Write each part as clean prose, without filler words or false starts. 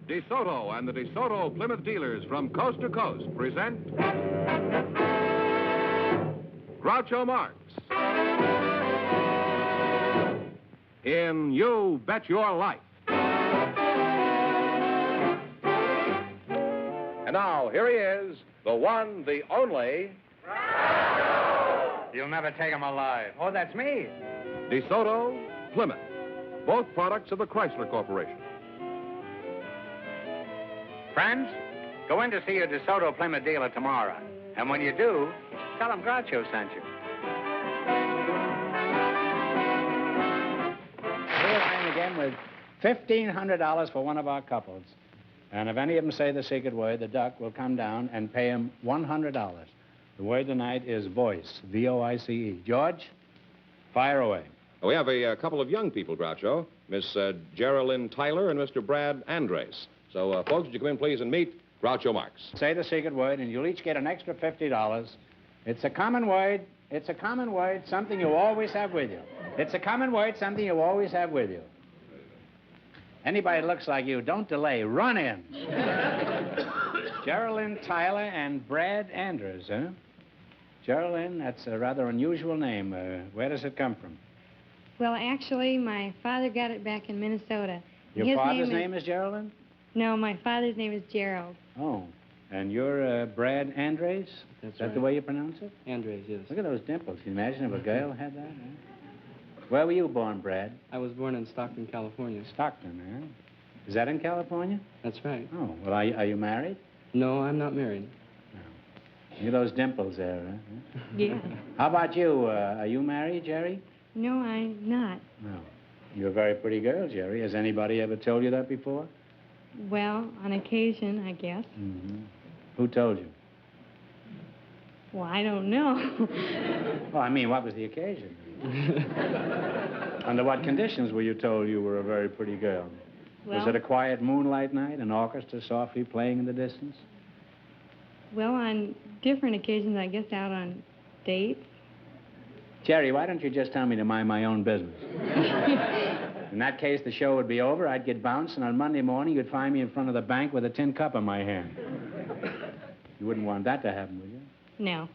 DeSoto and the DeSoto Plymouth dealers from coast to coast present Groucho Marx in You Bet Your Life. And now, here he is, the one, the only... You'll never take him alive. Oh, that's me. DeSoto, Plymouth, both products of the Chrysler Corporation. Friends, go in to see your DeSoto Plymouth dealer tomorrow. And when you do, tell him Groucho sent you. Here I am again with $1,500 for one of our couples. And if any of them say the secret word, the duck will come down and pay him $100. The word tonight is voice, V-O-I-C-E. George, fire away. We have a couple of young people, Groucho, Miss Geraldine Tyler and Mr. Brad Andres. So, folks, would you come in, please, and meet Groucho Marx? Say the secret word, and you'll each get an extra $50. It's a common word. It's a common word, something you always have with you. It's a common word, something you always have with you. Anybody that looks like you, don't delay. Run in. Geraldine Tyler and Brad Andrews, huh? Geraldine, that's a rather unusual name. Where does it come from? Well, actually, my father got it back in Minnesota. Your father's name is Geraldine? No, my father's name is Gerald. Oh, and you're Brad Andres? That's Is that right. the way you pronounce it? Andres, yes. Look at those dimples. Can you imagine if a girl had that? Huh? Where were you born, Brad? I was born in Stockton, California. Stockton, huh? Is that in California? That's right. Oh, well, are you married? No, I'm not married. No. Look at those dimples there, huh? Yeah. How about you? Are you married, Jerry? No, I'm not. No. You're a very pretty girl, Jerry. Has anybody ever told you that before? Well, on occasion, I guess. Mm-hmm. Who told you? Well, I don't know. Well, I mean, what was the occasion? Under what conditions were you told you were a very pretty girl? Well, Was it a quiet moonlight night, an orchestra softly playing in the distance? well, on different occasions, I guess out on dates. Jerry, why don't you just tell me to mind my own business? In that case, the show would be over, I'd get bounced, and on Monday morning, you'd find me in front of the bank with a tin cup in my hand. You wouldn't want that to happen, would you? No.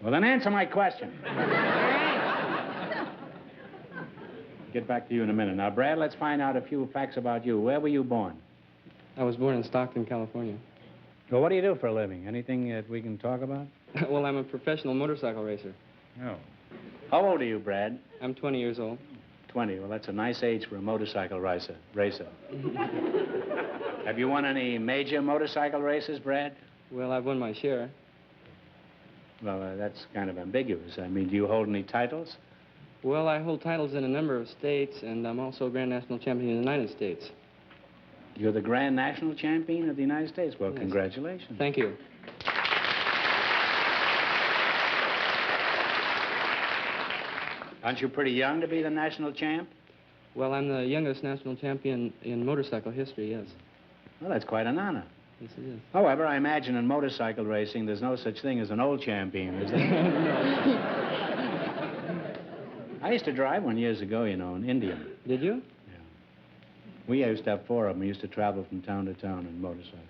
Well, then answer my question. All right. Get back to you in a minute. Now, Brad, let's find out a few facts about you. Where were you born? I was born in Stockton, California. Well, what do you do for a living? Anything that we can talk about? Well, I'm a professional motorcycle racer. No. How old are you, Brad? I'm 20 years old. 20. Well, that's a nice age for a motorcycle racer. Have you won any major motorcycle races, Brad? Well, I've won my share. Well, that's kind of ambiguous. I mean, do you hold any titles? Well, I hold titles in a number of states, and I'm also Grand National Champion in the United States. You're the Grand National Champion of the United States. Well, Yes. Congratulations. Thank you. Aren't you pretty young to be the national champ? Well, I'm the youngest national champion in motorcycle history, yes. Well, that's quite an honor. Yes, it is. However, I imagine in motorcycle racing, there's no such thing as an old champion, is there? I used to drive one years ago, you know, in India. Did you? Yeah. We used to have 4 of them. We used to travel from town to town in motorcycles.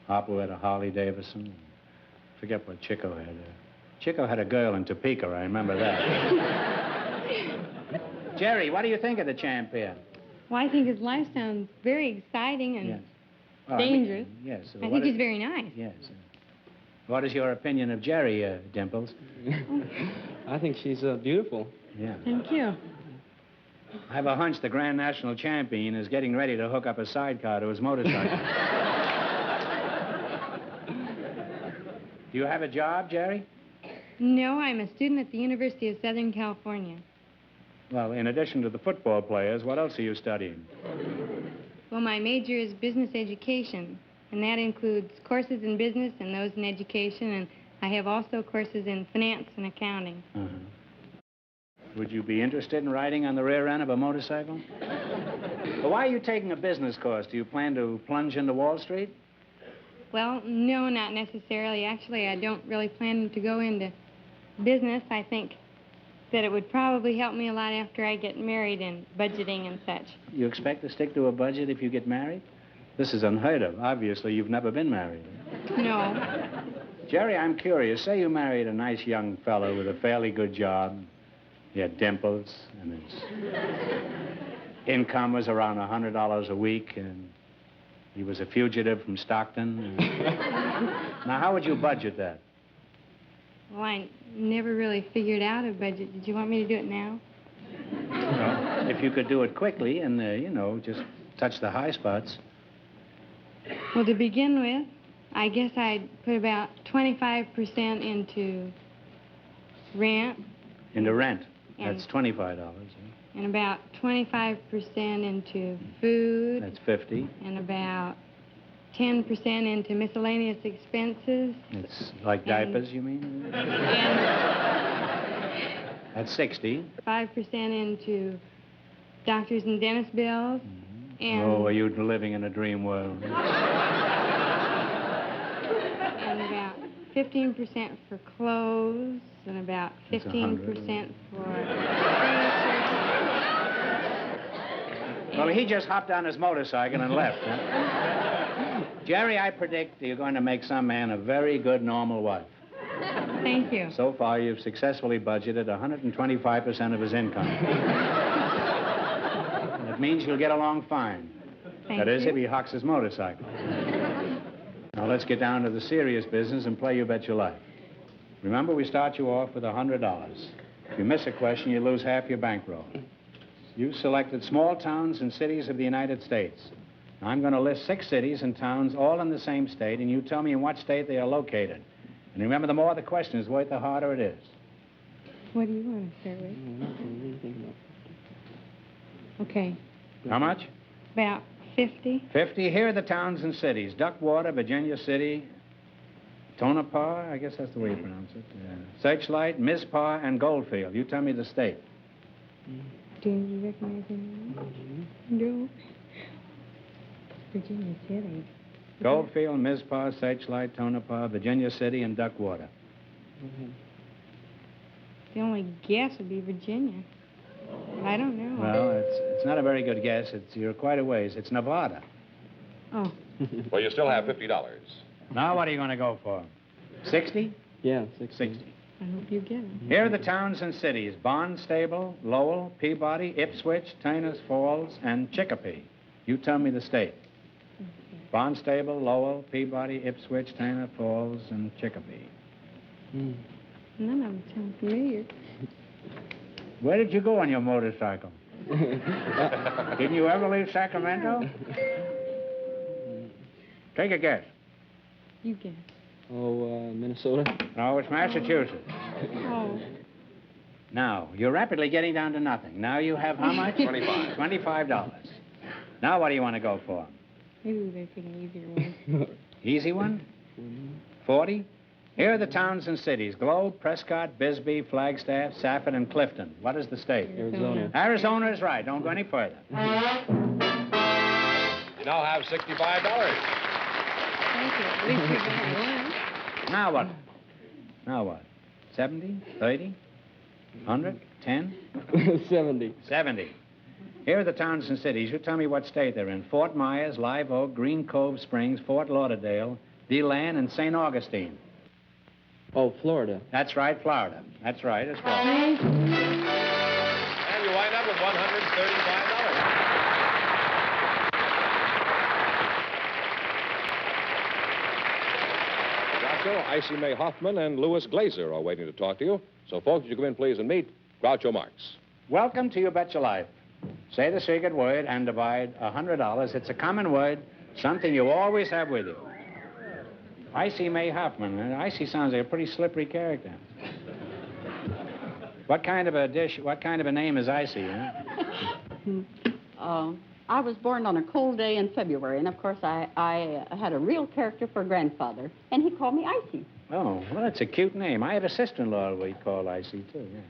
Hopper had a Harley Davidson. Forget what Chico had. Chico had a girl in Topeka, I remember that. Jerry, what do you think of the champ here? Well, I think his life sounds very exciting and Yes. Well, I mean, dangerous. yes. I think he's very nice. Yes. What is your opinion of Jerry, Dimples? I think she's beautiful. Yeah. Thank you. I have a hunch the Grand National Champion is getting ready to hook up a sidecar to his motorcycle. Do you have a job, Jerry? No, I'm a student at the University of Southern California. Well, in addition to the football players, what else are you studying? Well, my major is business education, and that includes courses in business and those in education, and I have also courses in finance and accounting. Uh-huh. Would you be interested in riding on the rear end of a motorcycle? Well, why are you taking a business course? Do you plan to plunge into Wall Street? Well, no, not necessarily. Actually, I don't really plan to go into business. I think that it would probably help me a lot after I get married in budgeting and such. You expect to stick to a budget if you get married? This is unheard of. Obviously, you've never been married. No. Jerry, I'm curious. Say you married a nice young fellow with a fairly good job. He had dimples, and his income was around $100 a week, and he was a fugitive from Stockton. Now, how would you budget that? Well, I never really figured out a budget. Did you want me to do it now? Well, if you could do it quickly and, just touch the high spots. Well, to begin with, I guess I'd put about 25% into rent. Into rent. And- That's $25. And about 25% into food. That's $50. And about 10% into miscellaneous expenses. It's like diapers, you mean? And That's $60. 5% into doctors and dentist bills. And, Oh, are you living in a dream world? and about 15% for clothes, and about That's 15% for Well, he just hopped on his motorcycle and left, huh? Jerry, I predict you're going to make some man a very good, normal wife. Thank you. So far, you've successfully budgeted 125% of his income. That means you'll get along fine. Thank That is, you. if he hocks his motorcycle. Now, let's get down to the serious business and play You Bet Your Life. Remember, we start you off with $100. If you miss a question, you lose half your bankroll. You've selected small towns and cities of the United States. Now, I'm going to list 6 cities and towns, all in the same state, and you tell me in what state they are located. And remember, the more the question is worth, the harder it is. What do you want to start with? Okay. How much? About 50. 50. Here are the towns and cities. Duckwater, Virginia City, Tonopah, I guess that's the way you pronounce it. Searchlight, Mizpah, and Goldfield. You tell me the state. Do you recognize him? No. Virginia City. Goldfield, Mizpah, Searchlight, Tonopah, Virginia City, and Duckwater. The only guess would be Virginia. I don't know. Well, it's not a very good guess. You're quite a ways. It's Nevada. Oh. Well, you still have $50. Now, what are you going to go for? 60? Yeah, 60. I hope you get it. Here are the towns and cities. Barnstable, Lowell, Peabody, Ipswich, Tainer's Falls, and Chicopee. You tell me the state. Barnstable, Lowell, Peabody, Ipswich, Tainer Falls, and Chicopee. None of them sound familiar. Where did you go on your motorcycle? Didn't you ever leave Sacramento? Take a guess. You guess. Oh, Minnesota. No, it's Massachusetts. Oh. Now, you're rapidly getting down to nothing. Now you have how much? 25. $25. Now what do you want to go for? Maybe we better pick an easier one. Easy one? 40? Here are the towns and cities. Globe, Prescott, Bisbee, Flagstaff, Safford, and Clifton. What is the state? Arizona. Arizona is right. Don't go any further. You now have $65. Thank you. At least we got one. Now what? Now what? 70? 30? 100? 10? 70. 70. Here are the towns and cities. You tell me what state they're in. Fort Myers, Live Oak, Green Cove Springs, Fort Lauderdale, DeLand, and St. Augustine. Oh, Florida. That's right, Florida. That's right, it's Florida. And you wind up with $135. Groucho, Icy May Hoffman, and Louis Glazer are waiting to talk to you. So, folks, would you come in, please, and meet Groucho Marx. Welcome to You Bet Your Life. Say the secret word and divide $100. It's a common word, something you always have with you. Icy May Hoffman. Icy sounds like a pretty slippery character. What kind of a name is Icy, huh? I was born on a cold day in February, and of course I had a real character for a grandfather, and he called me Icy. Oh, well, that's a cute name. I have a sister-in-law we call Icy, too, yeah.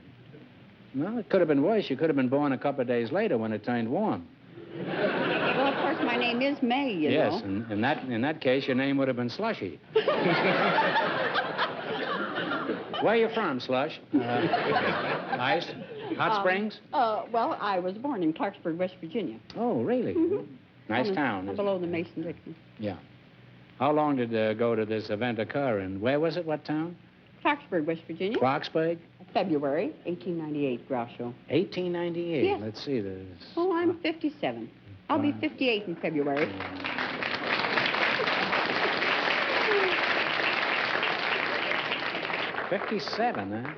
Well, it could have been worse. You could have been born a couple of days later when it turned warm. Well, of course, my name is May, you know. Yes, and in that case, your name would have been Slushy. Where are you from, Slush? Ice? Hot Springs? Well, I was born in Clarksburg, West Virginia. Oh, really? Mm-hmm. Nice town, isn't Below the Mason-Dixon. Yeah. How long did go to this event occur, and where was it? What town? Clarksburg, West Virginia. Clarksburg? February 1898, Groucho. 1898. Yes. Let's see this. Oh, I'm 57. I'll be 58 in February. '57, huh?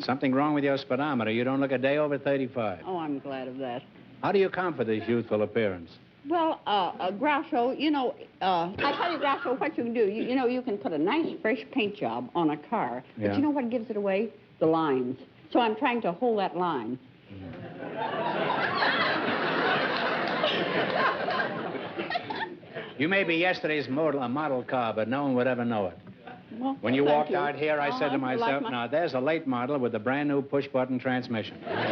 Something wrong with your speedometer. You don't look a day over 35. Oh, I'm glad of that. How do you account for this youthful appearance? Well, Groucho, I tell you, Groucho, what you can do, you can put a nice, fresh paint job on a car, but Yeah. you know what gives it away? The lines. So I'm trying to hold that line. You may be yesterday's model car, but no one would ever know it. Well, When you thank walked out here, I said to I like myself, my- now, there's a late model with a brand-new push-button transmission. Oh, I like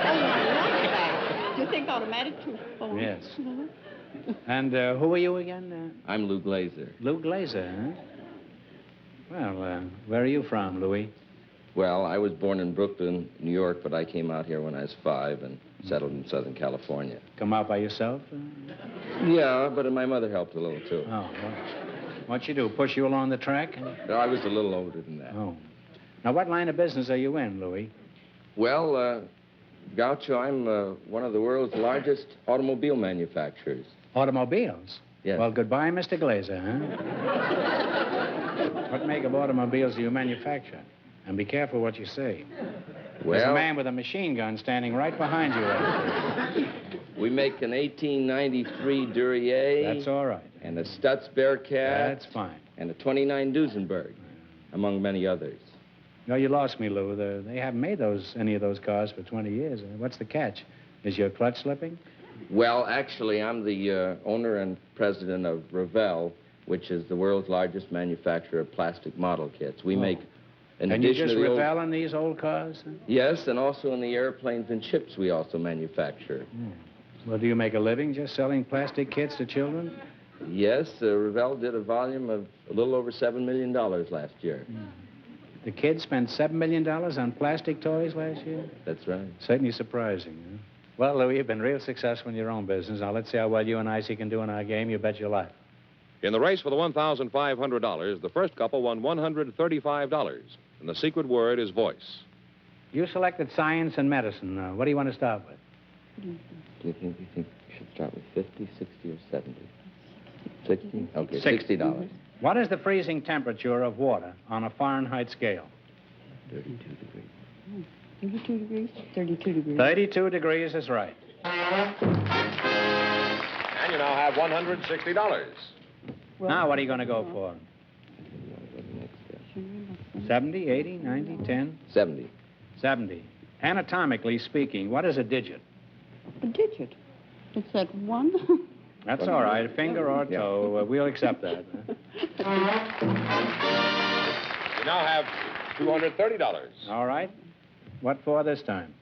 that. Do you think automatic too? Oh. Yes. Mhm. And who are you again? I'm Lou Glazer. Lou Glazer, huh? Well, where are you from, Louis? Well, I was born in Brooklyn, New York, but I came out here when I was 5 and settled in Southern California. Come out by yourself? Yeah, but my mother helped a little, too. Oh, what'd you do, push you along the track? I was a little older than that. Oh. Now, what line of business are you in, Louis? Well, Groucho, I'm one of the world's largest automobile manufacturers. Automobiles? Yes. Well, goodbye, Mr. Glazer, huh? What make of automobiles do you manufacture? And be careful what you say. There's a man with a machine gun standing right behind you. We make an 1893 Duryea. That's all right. And a Stutz Bearcat. That's fine. And a 29 Duesenberg, among many others. No, you lost me, Lou. They haven't made any of those cars for 20 years. What's the catch? Is your clutch slipping? Well, actually, I'm the owner and president of Revell, which is the world's largest manufacturer of plastic model kits. We make, in and you addition just to the Revell in these old cars? Huh? Yes, and also in the airplanes and ships we also manufacture. Well, do you make a living just selling plastic kits to children? Yes, Revell did a volume of a little over $7 million last year. The kids spent $7 million on plastic toys last year? That's right. Certainly surprising, huh? Well, Louis, you've been real successful in your own business. Now, let's see how well you and Icy can do in our game. You bet your life. In the race for the $1,500, the first couple won $135. And the secret word is voice. You selected science and medicine. What do you want to start with? Do you think we should start with 50, 60, or 70? 60? Okay, 60. $60. What is the freezing temperature of water on a Fahrenheit scale? 32 degrees. 32 degrees? 32 degrees. 32 degrees is right. And you now have $160. Well, Now, what are you going to go for? 70, 80, 90, 10? 70. 70. Anatomically speaking, what is a digit? a digit. It's at 1. That's all right, a finger or toe. We'll accept that. You now have $230. All right. What for this time?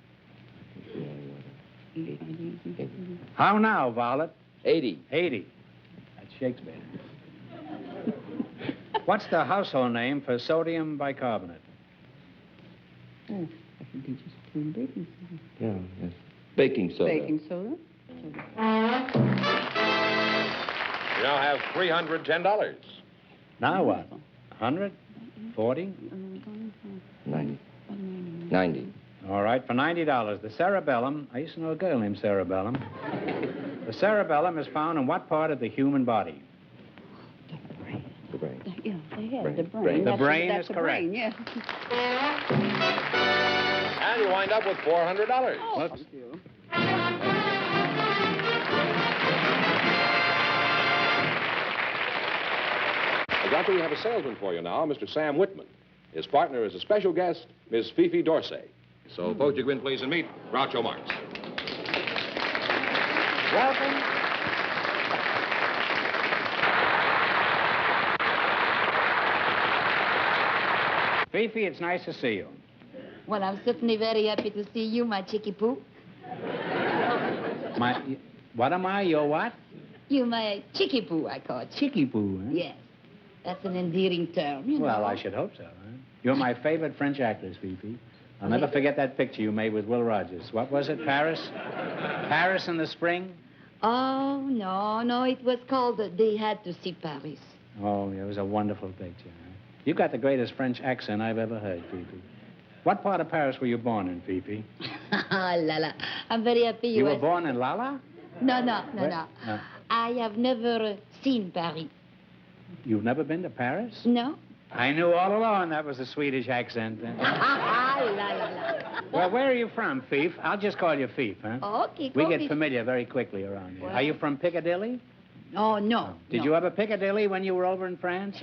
How now, Violet? 80. 80. That's Shakespeare. What's the household name for sodium bicarbonate? Oh, that would be just plain baking soda. Yeah, yes. Baking soda. Baking soda. You now have $310. Now what? 100? 40? 90. 90. All right, for $90. The cerebellum, I used to know a girl named Cerebellum. The cerebellum is found in what part of the human body? The brain. Yeah, they had Brain. the brain. Brain. The That's brain that's is the correct. Brain, yeah. And you wind up with $400. Oh, thank you. Doctor, we have a salesman for you now, Mr. Sam Whitman. His partner is a special guest, Miss Fifi D'orsay. So, folks, you go in, please, and meet Groucho Marx. Welcome. Fifi, it's nice to see you. Well, I'm certainly very happy to see you, my chickie poo. What am I? Your what? You, my chickie poo, I call it. Chickie poo, huh? Yes. That's an endearing term, you know. Well, I should hope so, huh? You're my favorite French actress, Fifi. I'll never forget that picture you made with Will Rogers. What was it, Paris? Paris in the spring? Oh, no, it was called They Had to See Paris. Oh, it was a wonderful picture. You got the greatest French accent I've ever heard, Fifi. What part of Paris were you born in, Fifi? Lala, I'm very happy You were asked. born in Lala? No. No. I have never seen Paris. You've never been to Paris? No? I knew all along that was a Swedish accent. La. Well, where are you from, Fief? I'll just call you Fief, huh? Okay, We call get me. familiar very quickly around here. Well- Are you from Piccadilly? Oh, no. Did you have a Piccadilly when you were over in France?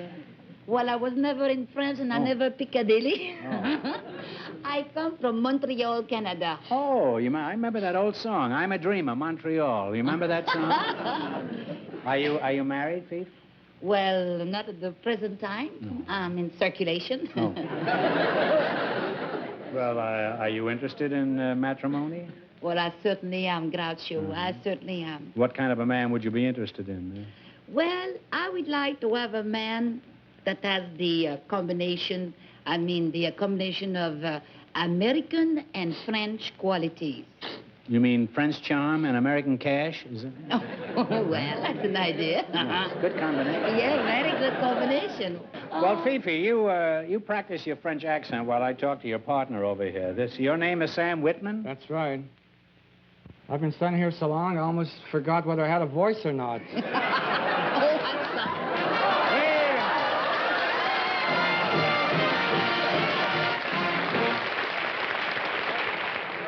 Well, I was never in France and I never Piccadilly. Oh. I come from Montreal, Canada. Oh, I remember that old song, I'm a Dreamer, Montreal. You remember that song? Are you married, Fief? Well, not at the present time. No. I'm in circulation. Oh. Well, are you interested in matrimony? Well, I certainly am, Groucho. I certainly am. What kind of a man would you be interested in? Well, I would like to have a man that has the combination of American and French qualities. You mean French charm and American cash? Is it? Oh, well, that's an idea. Yes, good combination. Yeah, very good combination. Well, Fifi, you practice your French accent while I talk to your partner over here. Your name is Sam Whitman? That's right. I've been standing here so long, I almost forgot whether I had a voice or not. Oh, I'm sorry.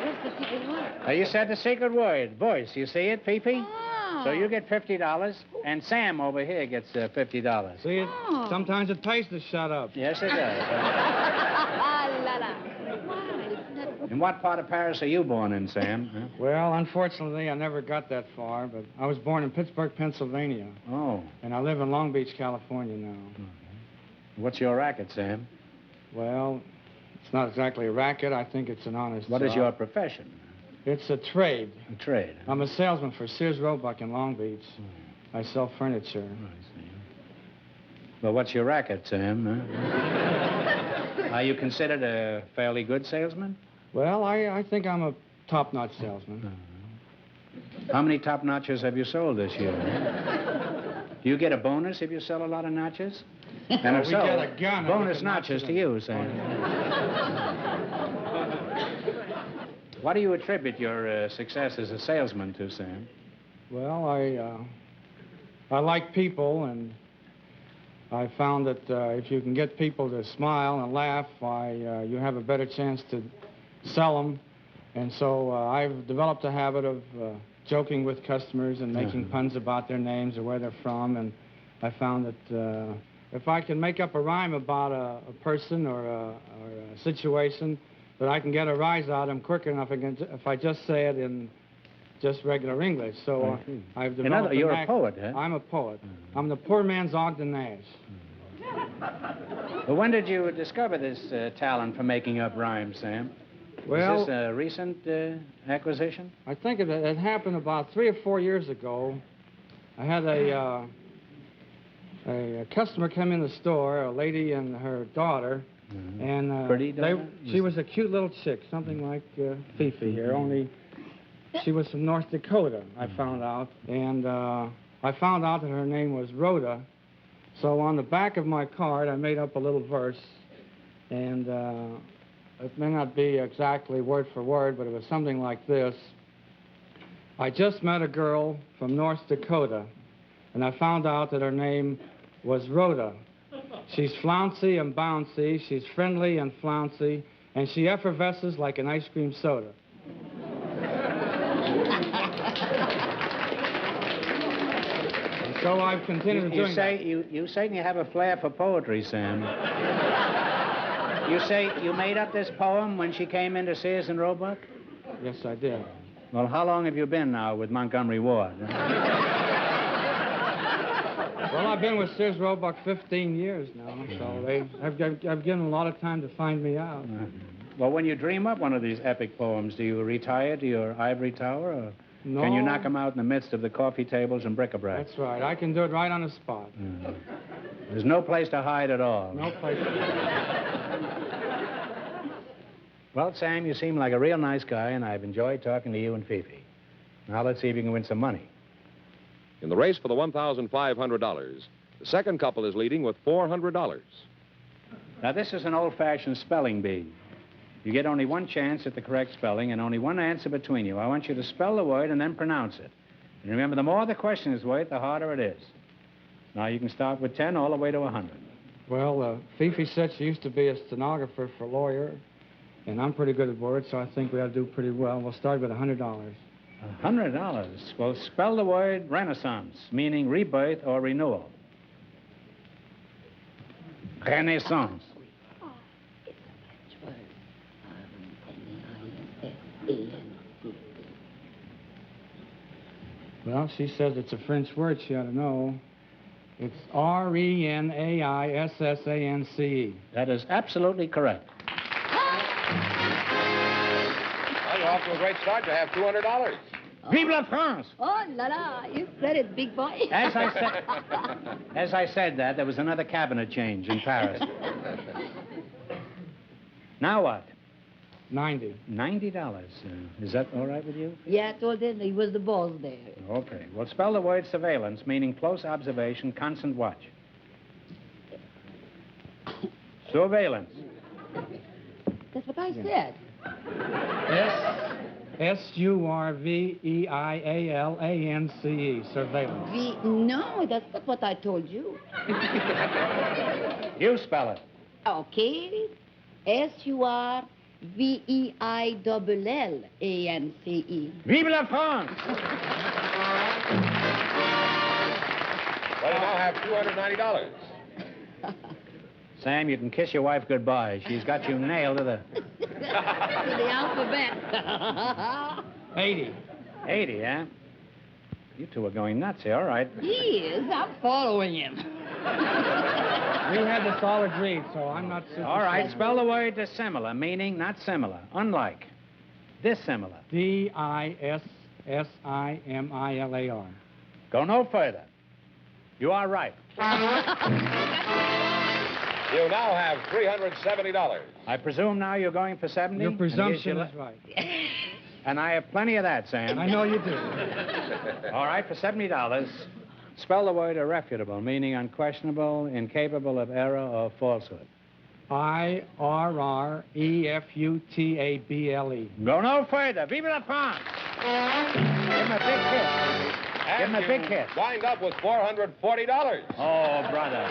What's the secret word? You said the secret word, voice. You see it, Fifi? Oh. So you get $50, and Sam over here gets $50. See, Oh. sometimes it pays to shut up. Yes, it does. Ah, la, la. Well, it's not... In what part of Paris are you born in, Sam? Huh? Well, unfortunately, I never got that far, but I was born in Pittsburgh, Pennsylvania, Oh. and I live in Long Beach, California now. What's your racket, Sam? Well, it's not exactly a racket. I think it's an honest What is job. your profession? It's a trade. A trade. I'm a salesman for Sears Roebuck in Long Beach. I sell furniture. I see. Well, what's your racket, Sam? Huh? Are you considered a fairly good salesman? Well, I think I'm a top-notch salesman. How many top notches have you sold this year? Huh? Do you get a bonus if you sell a lot of notches? And if We so, get a gun and we bonus can notches notch to it in. you, Sam. What do you attribute your success as a salesman to, Sam? Well, I like people, and I found that if you can get people to smile and laugh, you have a better chance to sell them. And so I've developed a habit of joking with customers and making puns about their names or where they're from. And I found that if I can make up a rhyme about a person or a situation, that I can get a rise out of them quicker enough if I just say it in just regular English. So I've developed You're a a poet, huh? I'm a poet. I'm the poor man's Ogden Nash. Well, when did you discover this talent for making up rhymes, Sam? Well, Is this a recent acquisition? I think it happened about 3 or 4 years ago. I had a customer come in the store, a lady and her daughter, and Pretty daughter? she was a cute little chick, something like Fifi here, only she was from North Dakota, I found out. And I found out that her name was Rhoda. So on the back of my card, I made up a little verse, and it may not be exactly word for word, but it was something like this. I just met a girl from North Dakota, and I found out that her name was Rhoda. She's flouncy and bouncy, she's friendly and flouncy, and she effervesces like an ice cream soda. And so I've continued doing that. You certainly have a flair for poetry, Sam. You say you made up this poem when she came into Sears and Roebuck? Yes, I did. Well, how long have you been now with Montgomery Ward? Well, I've been with Sears Roebuck 15 years now, so I've given them a lot of time to find me out. Well, when you dream up one of these epic poems, do you retire to your ivory tower, or No. can you knock them out in the midst of the coffee tables and bric-a-brac? That's right. I can do it right on the spot. There's no place to hide at all. No place. Well, Sam, you seem like a real nice guy, and I've enjoyed talking to you and Fifi. Now let's see if you can win some money. In the race for the $1,500, the second couple is leading with $400. Now, this is an old-fashioned spelling bee. You get only one chance at the correct spelling and only one answer between you. I want you to spell the word and then pronounce it. And remember, the more the question is worth, the harder it is. Now, you can start with 10 all the way to 100. Well, Fifi said she used to be a stenographer for a lawyer, and I'm pretty good at words, so I think we ought to do pretty well. We'll start with $100. $100? Well, spell the word Renaissance, meaning rebirth or renewal. Renaissance. Well, she says it's a French word. She ought to know. It's Renaissance. That is absolutely correct. Well, you're off to a great start. You have $200. Vive la France! Oh, la la, you said it, big boy. As I said that, there was another cabinet change in Paris. Now what? 90. $90. Is that all right with you? Yeah, I told him he was the boss there. Okay. Well, spell the word surveillance, meaning close observation, constant watch. Surveillance. That's what I said. Surveillance. Surveillance. No, that's not what I told you. You spell it. Okay. Surveillance. Vive la France! Well, you now have $290. Sam, you can kiss your wife goodbye. She's got you nailed to the... To the alphabet. 80. 80, huh? You two are going nuts here. All right. He is. I'm following him. We had this all agreed, so I'm not super. All right, spell the word dissimilar, meaning not similar, unlike. Dissimilar. Dissimilar. Go no further. You are right. You now have $370. I presume now you're going for 70? Your presumption And is right. And I have plenty of that, Sam. I know you do. All right, for $70, spell the word irrefutable, meaning unquestionable, incapable of error or falsehood. IRREFUTABLE. Go no further. Vive la France! Give him a big kiss. Give him a big kiss. Wind up with $440. Oh, brother.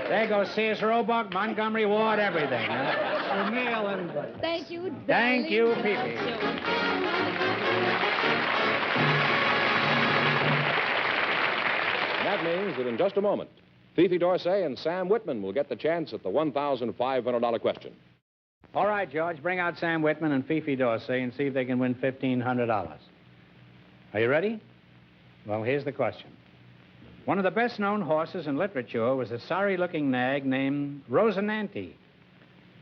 There goes Sears Roebuck, Montgomery Ward, everything. Huh? You nail everybody. Thank you, darling. Thank you, Fifi. And that means that in just a moment, Fifi D'Orsay and Sam Whitman will get the chance at the $1,500 question. All right, George, bring out Sam Whitman and Fifi D'Orsay and see if they can win $1,500. Are you ready? Well, here's the question. One of the best-known horses in literature was a sorry-looking nag named Rosinante.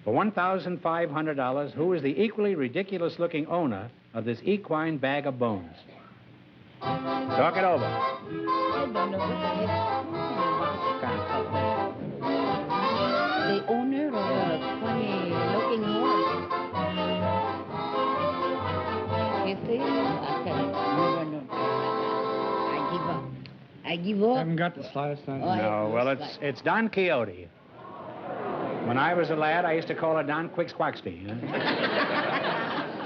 For $1,500, who is the equally ridiculous-looking owner of this equine bag of bones? Talk it over. I don't know what the heck. The owner of a funny-looking horse. You see? I tell you, no. I give up. Haven't got the slightest idea. No, well, it's Don Quixote. When I was a lad, I used to call her Don Quixquaxty.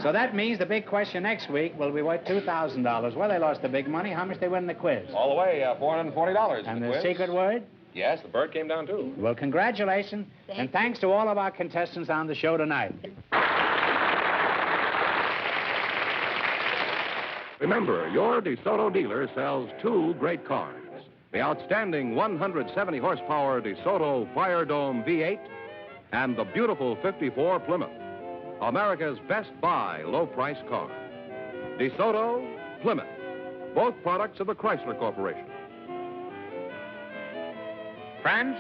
So that means the big question next week will be worth $2,000. Well, they lost the big money. How much they win in the quiz? All the way, $440. And the quiz. secret word? Yes, the bird came down, too. Well, congratulations. And thanks to all of our contestants on the show tonight. Remember, your DeSoto dealer sells two great cars. The outstanding 170-horsepower DeSoto Fire Dome V8 and the beautiful 54 Plymouth. America's best buy low-price car. DeSoto, Plymouth, both products of the Chrysler Corporation. Friends,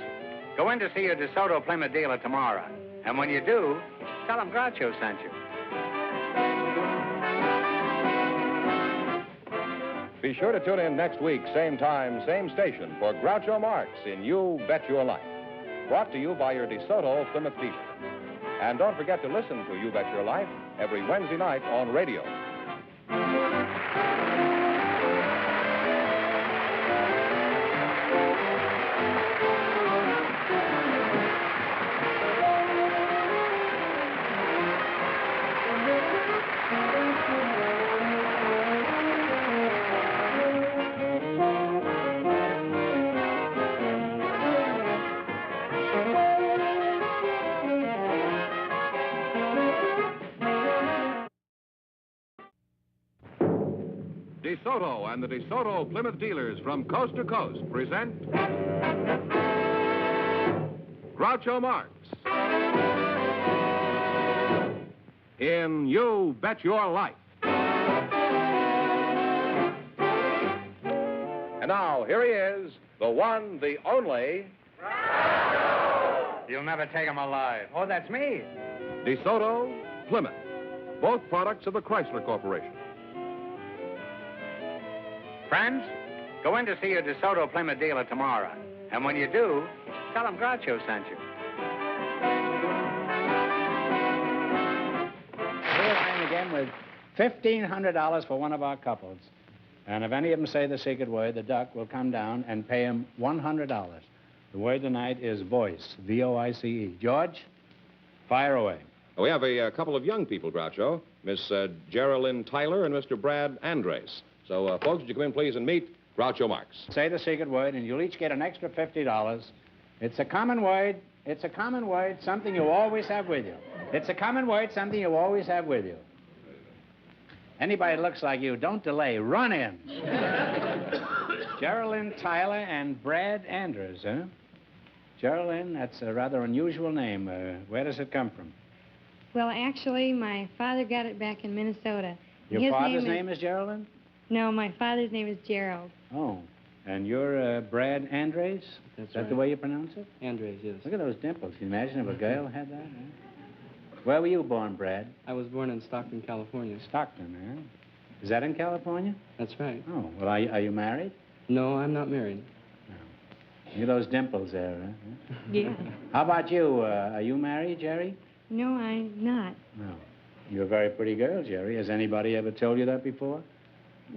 go in to see your DeSoto Plymouth dealer tomorrow. And when you do, tell him Groucho sent you. Be sure to tune in next week, same time, same station, for Groucho Marx in You Bet Your Life. Brought to you by your DeSoto Plymouth dealer. And don't forget to listen to You Bet Your Life every Wednesday night on radio. DeSoto and the DeSoto Plymouth dealers from coast to coast present Groucho Marx in You Bet Your Life. And now, here he is, the one, the only... You'll never take him alive. Oh, that's me. DeSoto, Plymouth, both products of the Chrysler Corporation. Friends, go in to see your DeSoto Plymouth dealer tomorrow. And when you do, tell him Groucho sent you. Here I am again with $1,500 for one of our couples. And if any of them say the secret word, the duck will come down and pay him $100. The word tonight is voice, V-O-I-C-E. George, fire away. We have a couple of young people, Groucho, Miss Geraldine Tyler and Mr. Brad Andres. So, folks, would you come in, please, and meet Groucho Marx. Say the secret word, and you'll each get an extra $50. It's a common word. It's a common word, something you always have with you. It's a common word, something you always have with you. Anybody that looks like you, don't delay. Run in. Geraldine Tyler and Brad Andrews, huh? Geraldine, that's a rather unusual name. Where does it come from? Well, actually, my father got it back in Minnesota. Your father's name is Geraldine? No, my father's name is Gerald. Oh, and you're Brad Andres? That's Is that right. the way you pronounce it? Andres, yes. Look at those dimples. Can you imagine if a girl had that? Huh? Where were you born, Brad? I was born in Stockton, California. Stockton, huh? Is that in California? That's right. Oh, well, are you married? No, I'm not married. Look at those dimples there, huh? Yeah. How about you? Are you married, Jerry? No, I'm not. No. You're a very pretty girl, Jerry. Has anybody ever told you that before?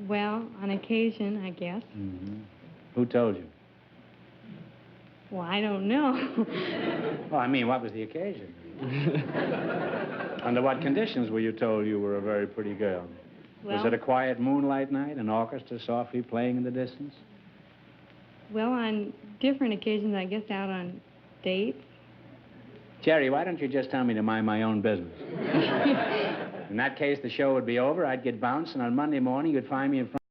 Well, on occasion, I guess. Mm-hmm. Who told you? Well, I don't know. Well, I mean, what was the occasion? Under what conditions were you told you were a very pretty girl? Well, Was it a quiet moonlight night, an orchestra softly playing in the distance? well, on different occasions, I guess out on dates. Jerry, why don't you just tell me to mind my own business? In that case, the show would be over. I'd get bounced, and on Monday morning, you'd find me in front